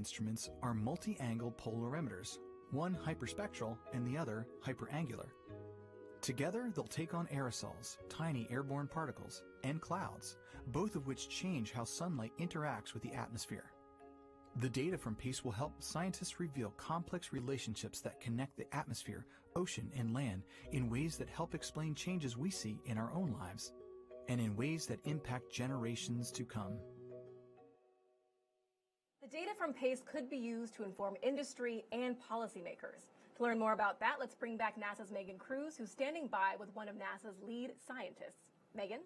instruments are multi-angle polarimeters, one hyperspectral and the other hyperangular. Together, they'll take on aerosols, tiny airborne particles, and clouds, both of which change how sunlight interacts with the atmosphere. The data from PACE will help scientists reveal complex relationships that connect the atmosphere, ocean, and land in ways that help explain changes we see in our own lives, and in ways that impact generations to come. The data from PACE could be used to inform industry and policymakers. To learn more about that, let's bring back NASA's Megan Cruz, who's standing by with one of NASA's lead scientists. Megan?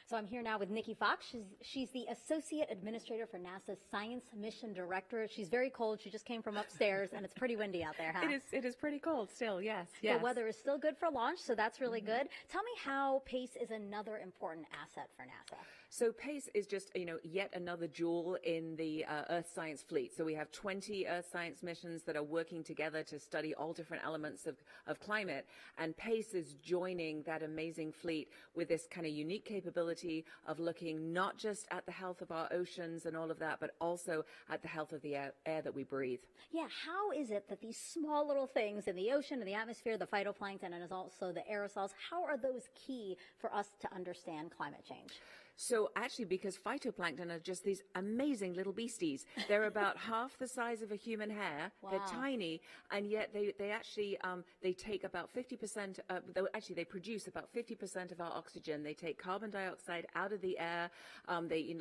So I'm here now with Nikki Fox. She's the Associate Administrator for NASA's Science Mission Director. She's very cold. She just came from upstairs, and it's pretty windy out there, huh? It is pretty cold still, yes. The weather is still good for launch, so that's really good. Tell me how PACE is another important asset for NASA. So PACE is just, yet another jewel in the Earth science fleet. So we have 20 Earth science missions that are working together to study all different elements of climate. And PACE is joining that amazing fleet with this kind of unique capability of looking not just at the health of our oceans and all of that, but also at the health of the air that we breathe. Yeah, how is it that these small little things in the ocean, in the atmosphere, the phytoplankton, and also the aerosols, how are those key for us to understand climate change? So actually, because phytoplankton are just these amazing little beasties, they're about half the size of a human hair. Wow. They're tiny, and yet they actually they take about 50%. They produce about 50% of our oxygen. They take carbon dioxide out of the air.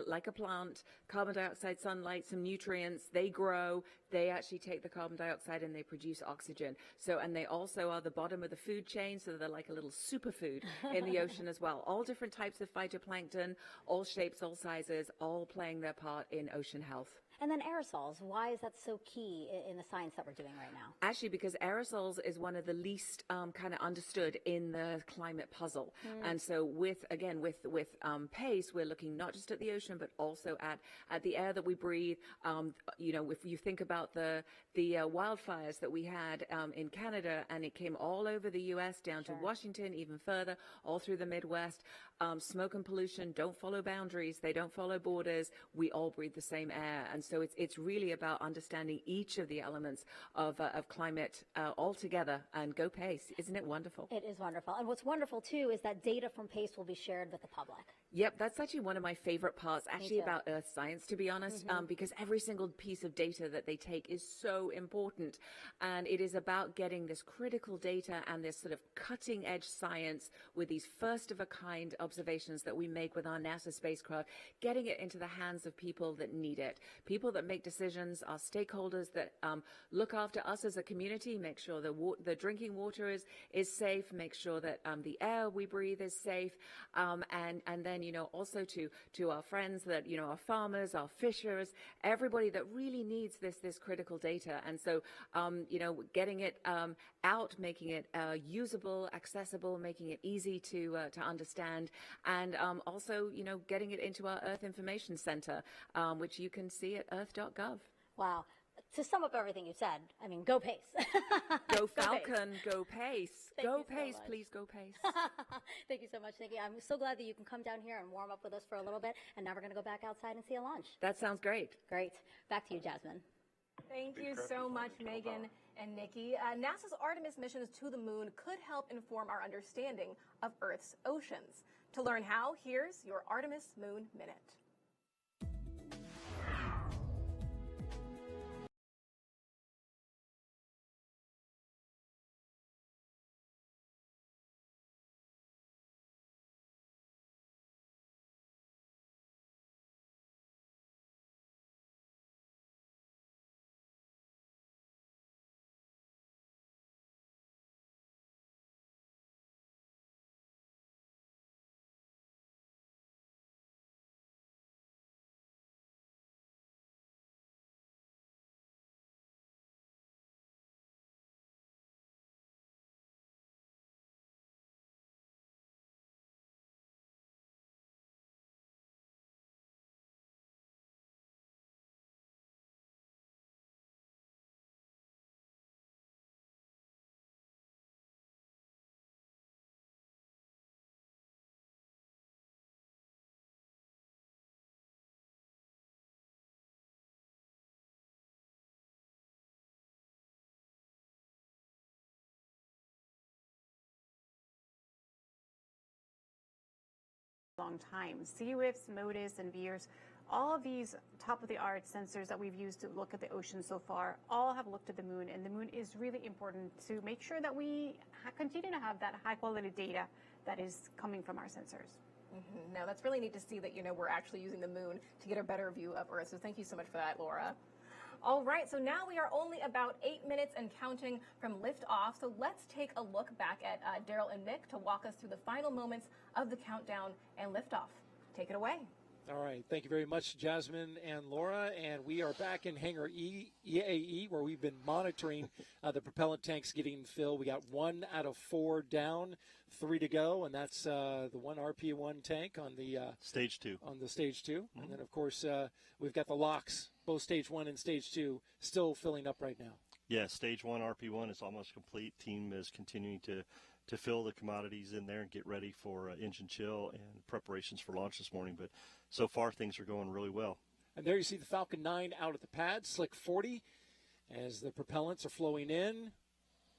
Like a plant, carbon dioxide, sunlight, some nutrients. They grow. They actually take the carbon dioxide and they produce oxygen. And they also are the bottom of the food chain, so they're like a little superfood in the ocean as well. All different types of phytoplankton, all shapes, all sizes, all playing their part in ocean health. And then aerosols, why is that so key in the science that we're doing right now? Actually, because aerosols is one of the least kind of understood in the climate puzzle. And so with PACE, we're looking not just at the ocean, but also at the air that we breathe. If you think about the wildfires that we had in Canada, and it came all over the U.S., down to Washington, even further, all through the Midwest. Smoke and pollution don't follow boundaries. They don't follow borders. We all breathe the same air. And so it's really about understanding each of the elements of climate all together. And go PACE. Isn't it wonderful? It is wonderful. And what's wonderful, too, is that data from PACE will be shared with the public. Yep, that's actually one of my favorite parts, actually, about Earth science, to be honest, because every single piece of data that they take is so important. And it is about getting this critical data and this sort of cutting-edge science with these first-of-a-kind observations that we make with our NASA spacecraft, getting it into the hands of people that need it, people that make decisions, our stakeholders that look after us as a community, make sure the drinking water is safe, make sure that the air we breathe is safe, and then also to our friends that our farmers, our fishers, everybody that really needs this critical data. And so getting it out, making it usable, accessible, making it easy to understand, and also getting it into our Earth Information Center, which you can see at earth.gov. Wow. To sum up everything you said, I mean, go PACE. Go Falcon, go PACE. Go PACE, please go PACE. Thank you so much, Nikki. I'm so glad that you can come down here and warm up with us for a little bit, and now we're going to go back outside and see a launch. That sounds great. Great. Back to you, Jasmine. Thank you so much, Megan and Nikki. NASA's Artemis missions to the moon could help inform our understanding of Earth's oceans. To learn how, here's your Artemis Moon Minute. long time. CUIFs, MODIS, and VIIRS, all of these top-of-the-art sensors that we've used to look at the ocean so far, all have looked at the moon, and the moon is really important to make sure that we continue to have that high-quality data that is coming from our sensors. Mm-hmm. Now, that's really neat to see that, we're actually using the moon to get a better view of Earth. So thank you so much for that, Laura. All right, so now we are only about 8 minutes and counting from liftoff. So let's take a look back at Daryl and Mick to walk us through the final moments of the countdown and liftoff. Take it away. All right, thank you very much, Jasmine and Laura. And we are back in Hangar EAE, where we've been monitoring the propellant tanks getting filled. We got 1 out of 4 down, 3 to go, and that's the 1 RP1 tank on the stage 2. On the stage 2, and then of course we've got the locks, both stage 1 and stage 2, still filling up right now. Yeah, stage 1 RP1 is almost complete. Team is continuing to fill the commodities in there and get ready for engine chill and preparations for launch this morning. But so far, things are going really well. And there you see the Falcon 9 out at the pad, slick 40, as the propellants are flowing in.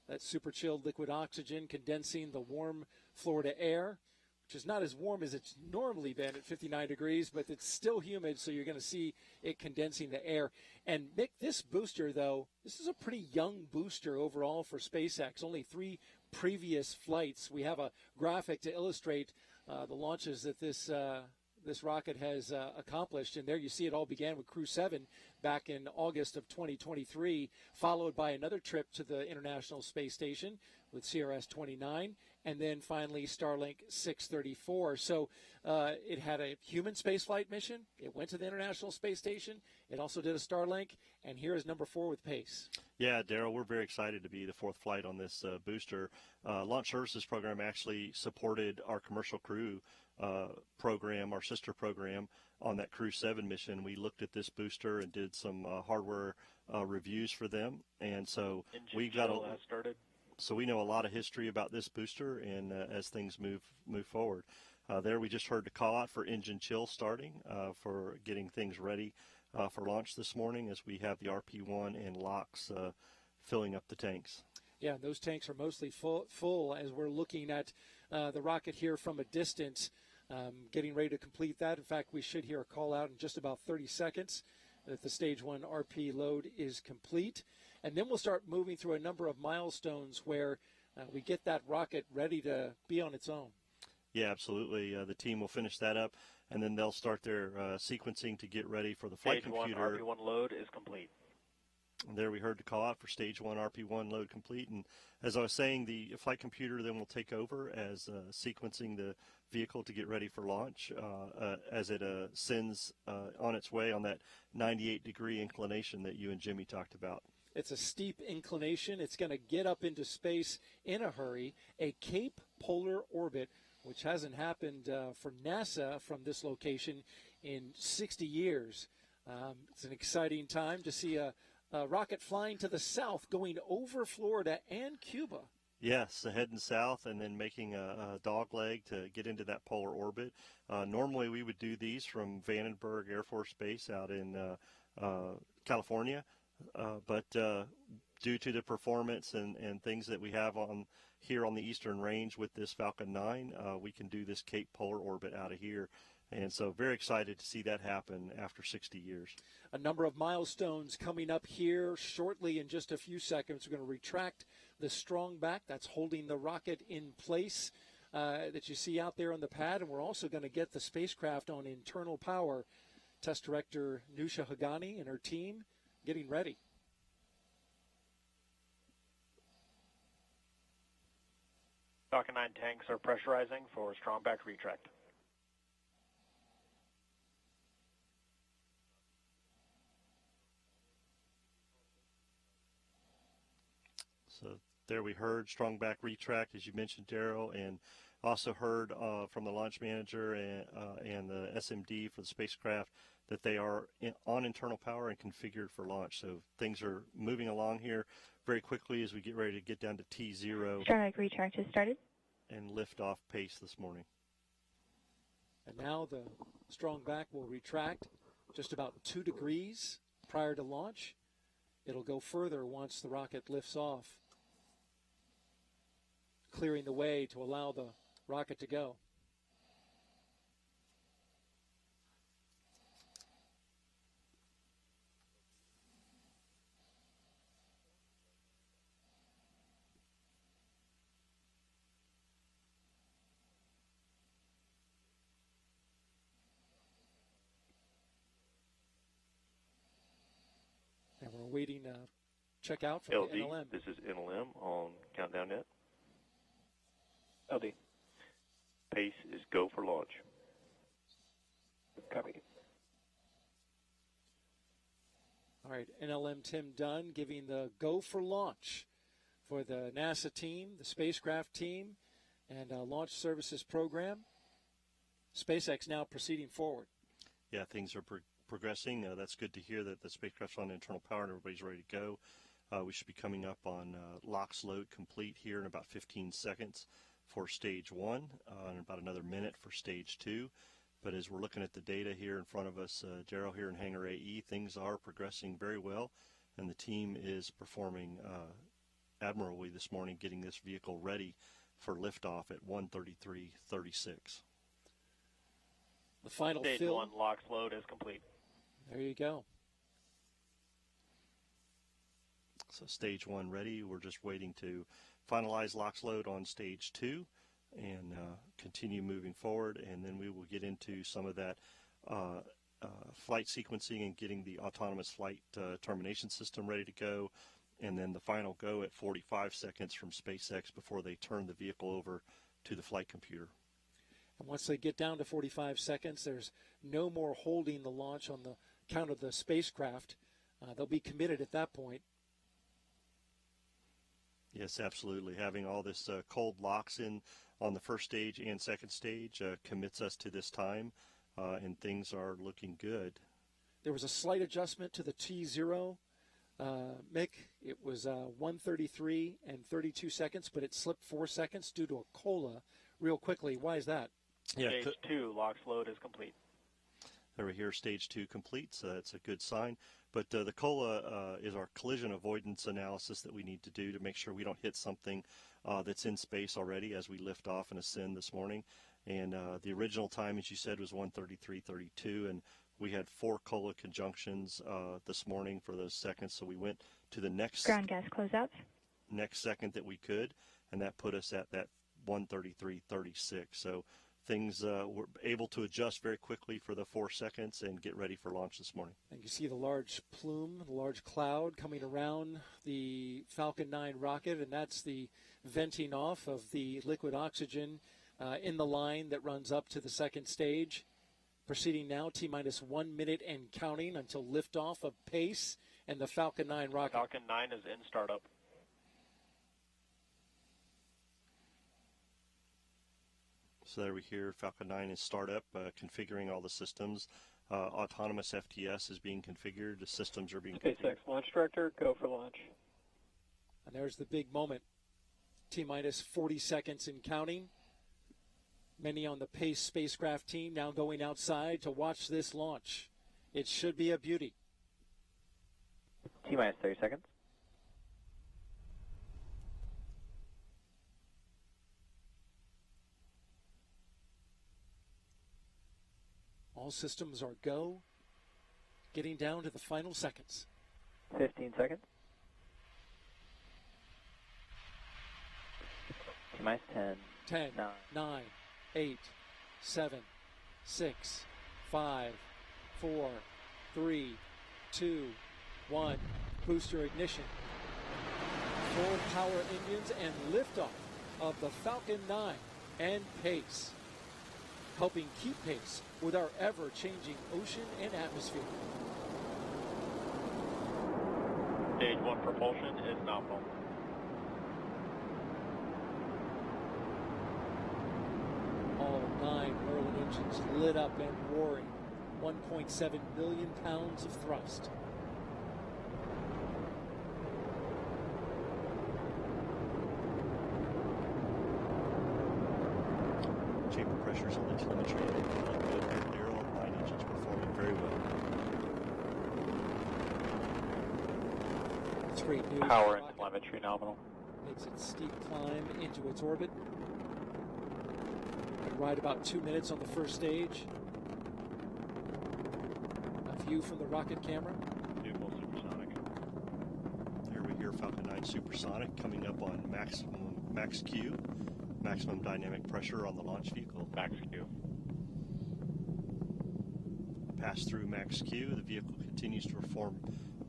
That super chilled liquid oxygen condensing the warm Florida air, which is not as warm as it's normally been at 59 degrees, but it's still humid, so you're going to see it condensing the air. And Mick, this booster, though, this is a pretty young booster overall for SpaceX, only 3 previous flights. We have a graphic to illustrate the launches that this rocket has accomplished. And there you see it all began with Crew 7 back in August of 2023, followed by another trip to the International Space Station with CRS-29, and then finally Starlink 634. So it had a human spaceflight mission. It went to the International Space Station. It also did a Starlink, and here is number 4 with Pace. Yeah, Daryl, we're very excited to be the 4th flight on this booster. Launch Services Program actually supported our commercial crew program, our sister program, on that Crew 7 mission. We looked at this booster and did some hardware reviews for them, and so we got started. So we know a lot of history about this booster, and as things move forward. There we just heard the call out for engine chill starting for getting things ready for launch this morning, as we have the RP1 and LOX filling up the tanks. Yeah, those tanks are mostly full as we're looking at the rocket here from a distance, getting ready to complete that. In fact, we should hear a call out in just about 30 seconds that the stage 1 RP load is complete. And then we'll start moving through a number of milestones where we get that rocket ready to be on its own. Yeah, absolutely. The team will finish that up, and then they'll start their sequencing to get ready for the flight computer. Stage 1 RP1 load is complete. And there we heard the call out for stage 1 RP1 load complete. And as I was saying, the flight computer then will take over as sequencing the vehicle to get ready for launch as it sends on its way on that 98-degree inclination that you and Jimmy talked about. It's a steep inclination. It's going to get up into space in a hurry. A Cape Polar Orbit, which hasn't happened for NASA from this location in 60 years. It's an exciting time to see a rocket flying to the south, going over Florida and Cuba. Yes, heading south and then making a dog leg to get into that polar orbit. Normally we would do these from Vandenberg Air Force Base out in California, but due to the performance and things that we have on here on the Eastern Range with this Falcon 9, we can do this Cape Polar Orbit out of here. And so very excited to see that happen after 60 years. A number of milestones coming up here shortly in just a few seconds. We're going to retract the strong back that's holding the rocket in place that you see out there on the pad. And we're also going to get the spacecraft on internal power. Test Director Nusha Hagani and her team getting ready. Falcon 9 tanks are pressurizing for strong back retract. So there we heard strong back retract, as you mentioned, Daryl, and also heard from the launch manager and the SMD for the spacecraft that they are on internal power and configured for launch. So things are moving along here very quickly as we get ready to get down to T0. Strong back retract has started. And liftoff pace this morning. And now the strong back will retract just about 2 degrees prior to launch. It'll go further once the rocket lifts off, clearing the way to allow the rocket to go. waiting check out from the NLM. This is NLM on countdown net. LD. Pace is go for launch. Copy. All right, NLM Tim Dunn giving the go for launch for the NASA team, the spacecraft team, and launch services program. SpaceX now proceeding forward. Yeah, things are progressing. That's good to hear that the spacecraft's on internal power and everybody's ready to go. We should be coming up on LOX load complete here in about 15 seconds for stage 1 and about another minute for stage 2. But as we're looking at the data here in front of us, Daryl, here in Hangar AE, things are progressing very well, and the team is performing admirably this morning, getting this vehicle ready for liftoff at 1:33:36. The final Stage fill. 1 LOX load is complete. There you go. So stage 1 ready. We're just waiting to finalize LOX load on stage 2 and continue moving forward, and then we will get into some of that flight sequencing and getting the autonomous flight termination system ready to go, and then the final go at 45 seconds from SpaceX before they turn the vehicle over to the flight computer. And once they get down to 45 seconds, there's no more holding the launch on the count of the spacecraft. They'll be committed at that point. Yes, absolutely. Having all this cold LOX in on the first stage and second stage commits us to this time, and things are looking good. There was a slight adjustment to the T0, Mick. It was 1:33 and 32 seconds, but it slipped 4 seconds due to a COLA real quickly. Why is that? Yeah, Stage 2 LOX load is complete. There we hear stage 2 complete, so that's a good sign. But the COLA is our collision avoidance analysis that we need to do to make sure we don't hit something that's in space already as we lift off and ascend this morning. And the original time, as you said, was 1:33:32, and we had 4 COLA conjunctions this morning for those seconds, so we went to the next ground gas closeouts. Next second that we could, and that put us at that 1:33:36. So things were able to adjust very quickly for the 4 seconds and get ready for launch this morning. And you see the large plume, the large cloud coming around the Falcon 9 rocket, and that's the venting off of the liquid oxygen in the line that runs up to the second stage. Proceeding now, T-minus 1 minute and counting until liftoff of Pace and the Falcon 9 rocket. Falcon 9 is in startup. So there we hear Falcon 9 is startup, configuring all the systems. Autonomous FTS is being configured. The systems are being SpaceX configured. launch director, go for launch. And there's the big moment. T-minus 40 seconds and counting. Many on the Pace spacecraft team now going outside to watch this launch. It should be a beauty. T-minus 30 seconds. All systems are go. Getting down to the final seconds. 15 seconds. T-minus 10. 10, 9, 8, 7, 6, 5, 4, 3, 2, 1. Booster ignition. Full power engines and liftoff of the Falcon 9 and Pace, helping keep pace with our ever-changing ocean and atmosphere. Stage 1 propulsion is nominal. All 9 Merlin engines lit up and roaring. 1.7 million pounds of thrust. Chamber pressures on the telemetry are looking good here, Daryl. 9 engines performing very well. It's great news. Power The and rocket telemetry nominal. makes its steep climb into its orbit. And ride about 2 minutes on the first stage. A view from the rocket camera. Dual supersonic. Here we hear Falcon 9 supersonic coming up on max Q, maximum dynamic pressure on the launch vehicle. Max Q. Pass through max Q, the vehicle continues to perform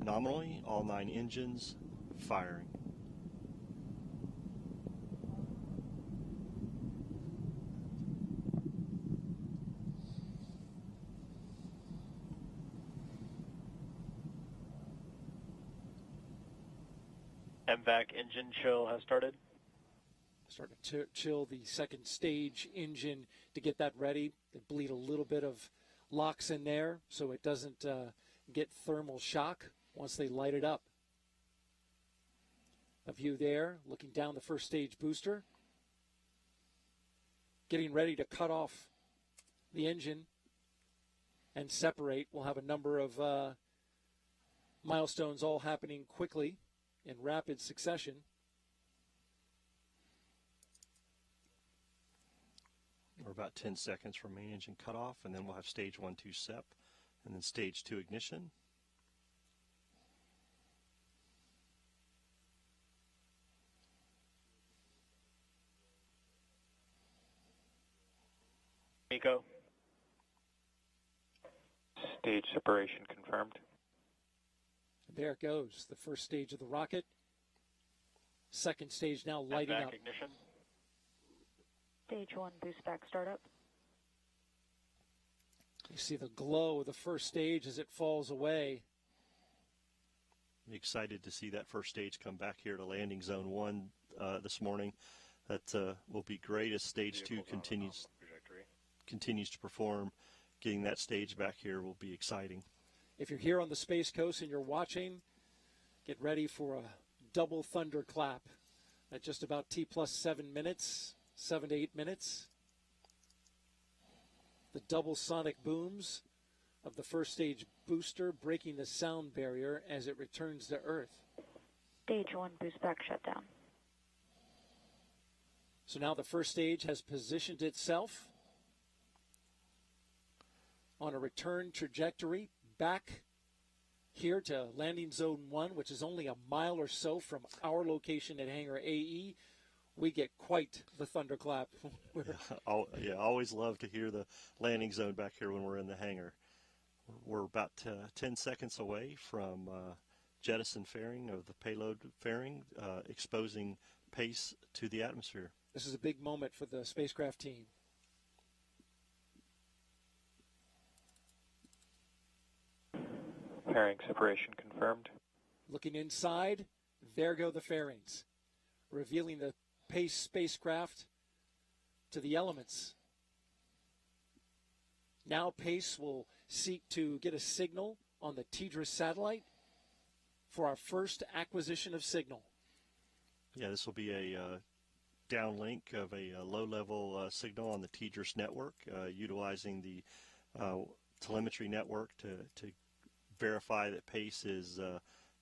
Nominally, all 9 engines firing. MVAC engine chill has started. Starting to chill the second stage engine to get that ready. They bleed a little bit of LOX in there so it doesn't get thermal shock once they light it up. A view there, looking down the first stage booster. Getting ready to cut off the engine and separate. We'll have a number of milestones all happening quickly in rapid succession. We're about 10 seconds from main engine cutoff, and then we'll have stage 1, 2 SEP, and then stage 2 ignition. Nico. Stage separation confirmed. There it goes, the first stage of the rocket. Second stage now lighting MVAC up. ignition. Stage 1 boost back startup. You see the glow of the first stage as it falls away. I'm excited to see that first stage come back here to landing zone 1 this morning. That will be great as stage 2 continues to perform. Getting that stage back here will be exciting. If you're here on the Space Coast and you're watching, get ready for a double thunderclap at just about T plus 7 minutes, 7 to 8 minutes. The double sonic booms of the first stage booster breaking the sound barrier as it returns to Earth. Stage 1 boost back shutdown. So now the first stage has positioned itself on a return trajectory back here to landing zone 1, which is only a mile or so from our location at Hangar AE. We get quite the thunderclap. Yeah, always love to hear the landing zone back here when we're in the hangar. We're about 10 seconds away from jettison fairing of the payload fairing, exposing PACE to the atmosphere. This is a big moment for the spacecraft team. Fairing separation confirmed. Looking inside, there go the fairings, revealing the PACE spacecraft to the elements. Now PACE will seek to get a signal on the TDRS satellite for our first acquisition of signal. Yeah, this will be a downlink of a low-level signal on the TDRS network, utilizing the telemetry network to verify that PACE is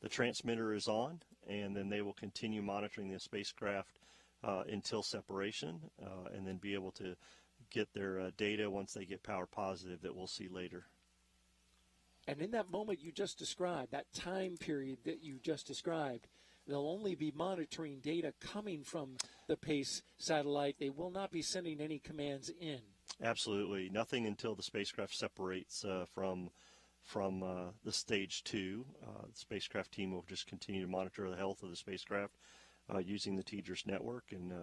the transmitter is on, and then they will continue monitoring the spacecraft until separation, and then be able to get their data once they get power positive that we'll see later. And in that moment you just described, that time period that you just described, they'll only be monitoring data coming from the PACE satellite. They will not be sending any commands in. Absolutely. Nothing until the spacecraft separates from the stage 2. The spacecraft team will just continue to monitor the health of the spacecraft using the TDRS network and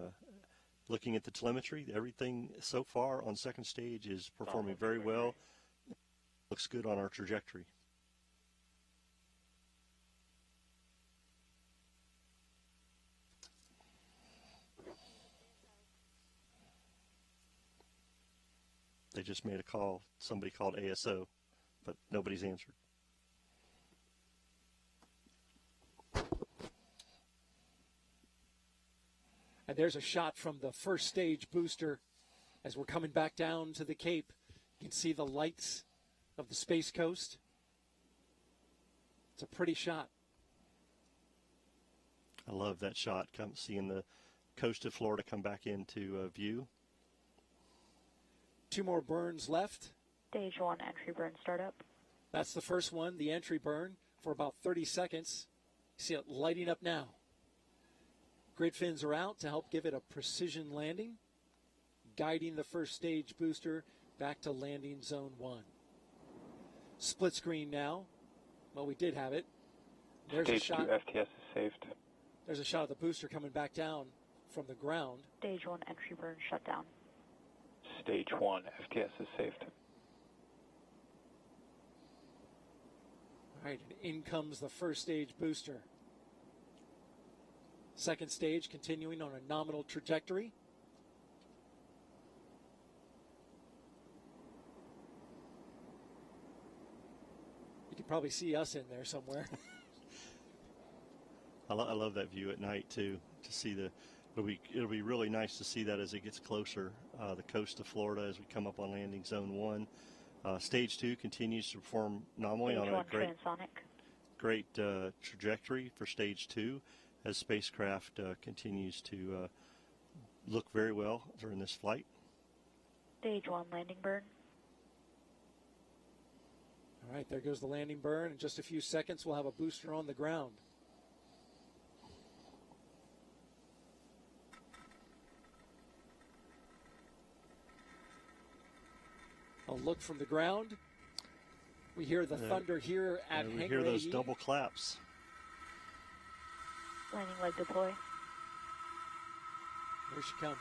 looking at the telemetry. Everything so far on second stage is performing very well. Looks good on our trajectory. They just made a call. Somebody called ASO, but nobody's answered. And there's a shot from the first stage booster as we're coming back down to the Cape. You can see the lights of the Space Coast. It's a pretty shot. I love that shot, seeing the coast of Florida come back into view. 2 more burns left. Stage 1 entry burn startup. That's the first one, the entry burn, for about 30 seconds. You see it lighting up now. Grid fins are out to help give it a precision landing, guiding the first stage booster back to landing zone 1. Split screen now. Well, we did have it. There's Stage a shot. 2 FTS is saved. There's a shot of the booster coming back down from the ground. Stage 1 entry burn shut down. Stage 1 FTS is saved. All right, and in comes the first stage booster. Second stage continuing on a nominal trajectory. You can probably see us in there somewhere. I love that view at night too. To see it'll be really nice to see that as it gets closer. The coast of Florida as we come up on landing zone 1. Stage 2 continues to perform nominally Stage on 1 a great trajectory for Stage 2 as spacecraft continues to look very well during this flight. Stage 1 landing burn. All right, there goes the landing burn. In just a few seconds, we'll have a booster on the ground. A look from the ground. We hear the thunder here at we Hangar hear those AE. double claps. Landing leg deploy. Here she comes.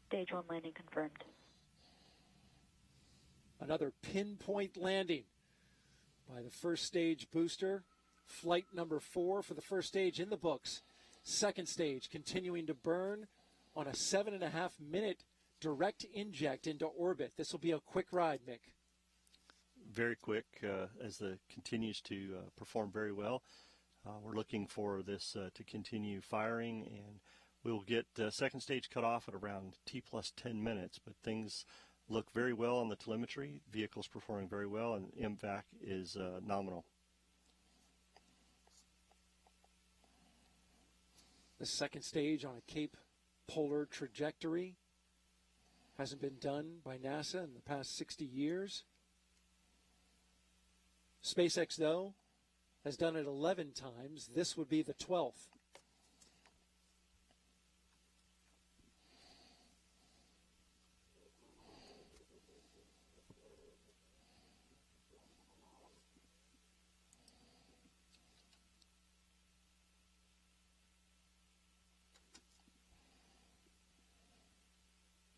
Stage 1 landing confirmed. Another pinpoint landing by the first stage booster. Flight number 4 for the first stage in the books. Second stage continuing to burn on a 7.5-minute direct inject into orbit. This will be a quick ride, Mick. Very quick as the continues to perform very well. We're looking for this to continue firing, and we'll get second stage cut off at around T+10 minutes, but things look very well on the telemetry. Vehicle's performing very well, and MVAC is nominal. The second stage on a Cape polar trajectory hasn't been done by NASA in the past 60 years. SpaceX, though, has done it 11 times. This would be the 12th.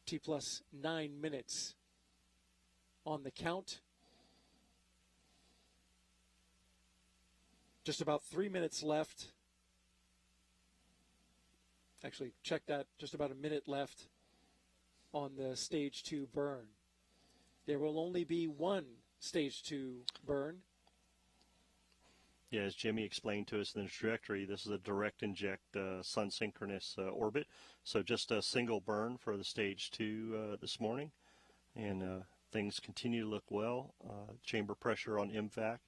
T+9 minutes on the count. Just about 3 minutes left. Actually, check that. Just about a minute left on the stage 2 burn. There will only be one stage 2 burn. Yeah, as Jimmy explained to us in the trajectory, this is a direct inject sun synchronous orbit. So just a single burn for the stage 2 this morning. And things continue to look well. Chamber pressure on MVAC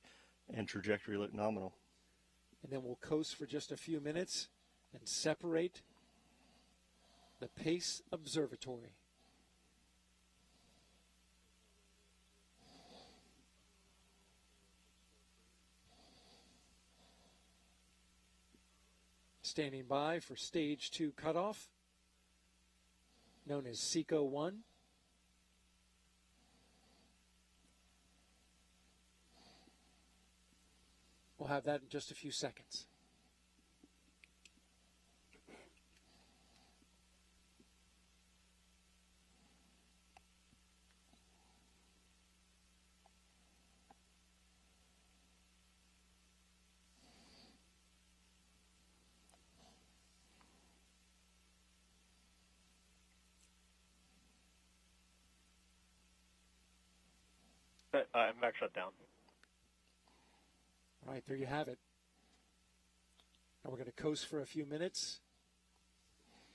and trajectory look nominal. And then we'll coast for just a few minutes and separate the Pace Observatory. Standing by for stage 2 cutoff, known as SECO 1. We'll have that in just a few seconds. MVAC shut down. All right, there you have it. Now we're going to coast for a few minutes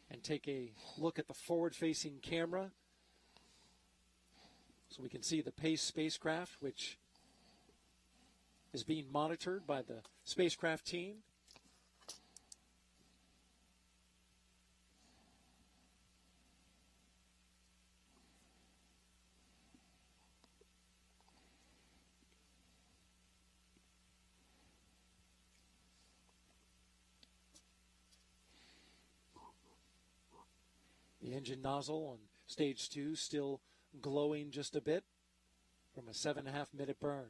and take a look at the forward-facing camera so we can see the Pace spacecraft, which is being monitored by the spacecraft team. The engine nozzle on stage 2 still glowing just a bit. from a 7.5-minute burn.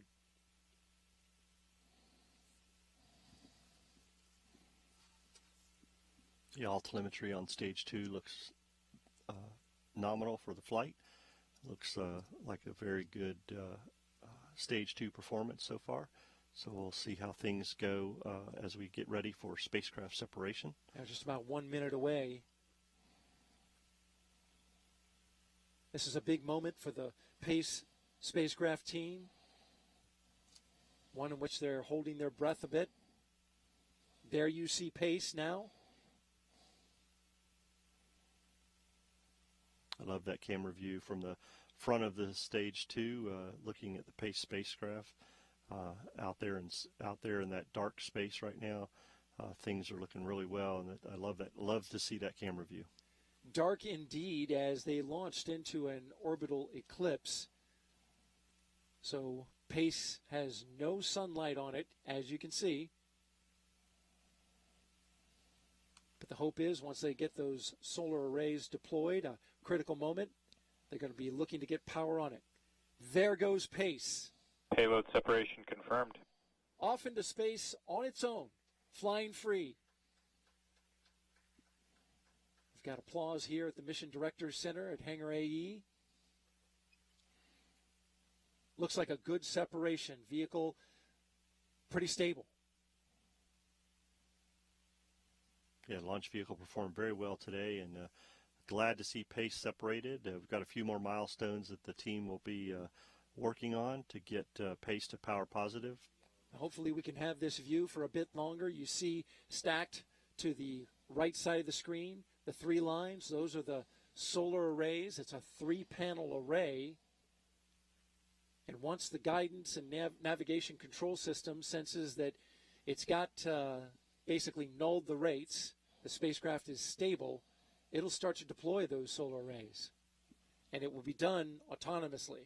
The all telemetry on stage 2 looks nominal for the flight. Looks like a very good stage 2 performance so far. So we'll see how things go as we get ready for spacecraft separation. Now just about 1 minute away. This is a big moment for the PACE spacecraft team, one in which they're holding their breath a bit. There you see PACE now. I love that camera view from the front of the stage 2, looking at the PACE spacecraft out there in that dark space right now. Things are looking really well, and I love that. Love to see that camera view. Dark indeed, as they launched into an orbital eclipse. So PACE has no sunlight on it, as you can see. But the hope is once they get those solar arrays deployed, a critical moment, they're going to be looking to get power on it. There goes PACE. Payload separation confirmed. Off into space on its own, flying free. We've got applause here at the Mission Directors Center at Hangar AE. Looks like a good separation. Vehicle pretty stable. Yeah, launch vehicle performed very well today, and glad to see PACE separated. We've got a few more milestones that the team will be working on to get PACE to power positive. Hopefully we can have this view for a bit longer. You see stacked to the right side of the screen, the 3 lines. Those are the solar arrays. It's a 3-panel array. And once the guidance and navigation control system senses that it's got basically nulled the rates, the spacecraft is stable, it'll start to deploy those solar arrays. And it will be done autonomously.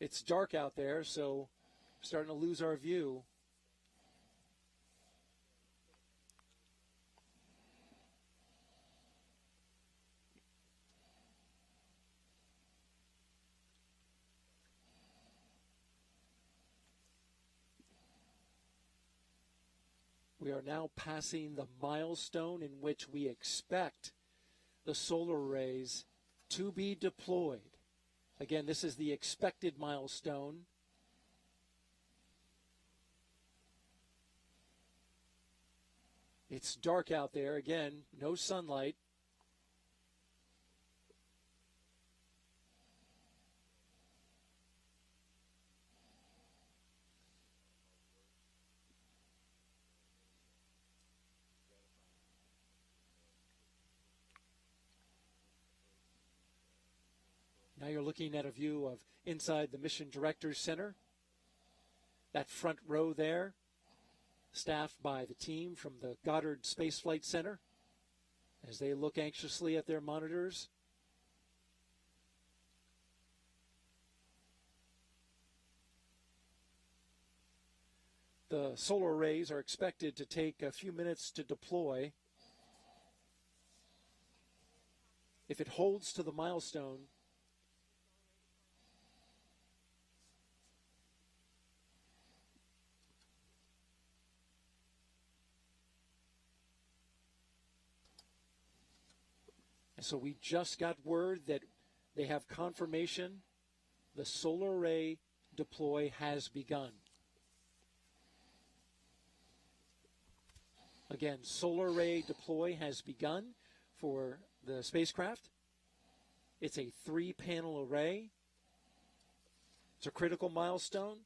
It's dark out there, so we're starting to lose our view. We are now passing the milestone in which we expect the solar arrays to be deployed. Again, this is the expected milestone. It's dark out there. Again, no sunlight. Now you're looking at a view of inside the Mission Directors Center. That front row there, staffed by the team from the Goddard Space Flight Center as they look anxiously at their monitors. The solar arrays are expected to take a few minutes to deploy. If it holds to the milestone, so we just got word that they have confirmation the solar array deploy has begun. Again, solar array deploy has begun for the spacecraft. It's a 3-panel array. It's a critical milestone.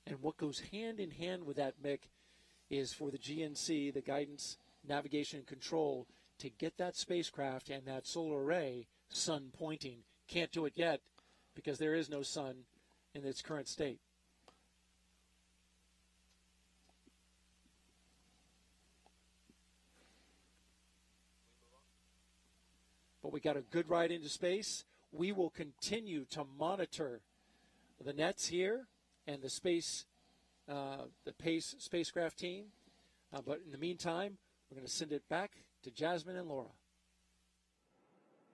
And what goes hand in hand with that, Mick, is for the GNC, the Guidance, Navigation, and Control, to get that spacecraft and that solar array sun pointing. Can't do it yet because there is no sun in its current state. But we got a good ride into space. We will continue to monitor the nets here and the PACE spacecraft team. But in the meantime, we're going to send it back to Jasmine and Laura.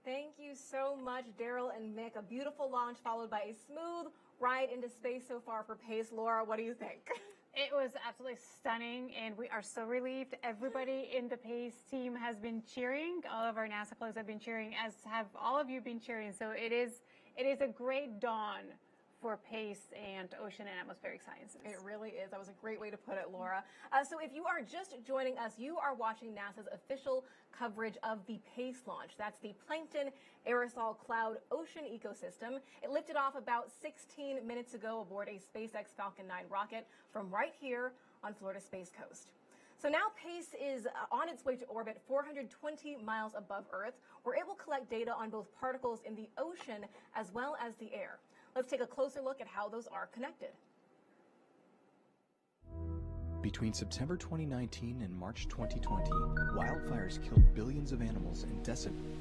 Thank you so much, Daryl and Mick. A beautiful launch followed by a smooth ride into space so far for PACE. Laura, what do you think? It was absolutely stunning, and we are so relieved. Everybody in the PACE team has been cheering. All of our NASA colleagues have been cheering, as have all of you been cheering. So it is a great dawn for PACE and ocean and atmospheric sciences. It really is. That was a great way to put it, Laura. So if you are just joining us, you are watching NASA's official coverage of the PACE launch. That's the Plankton Aerosol Cloud Ocean Ecosystem. It lifted off about 16 minutes ago aboard a SpaceX Falcon 9 rocket from right here on Florida's Space Coast. So now PACE is on its way to orbit 420 miles above Earth, where it will collect data on both particles in the ocean as well as the air. Let's take a closer look at how those are connected. Between September 2019 and March 2020, wildfires killed billions of animals and decimated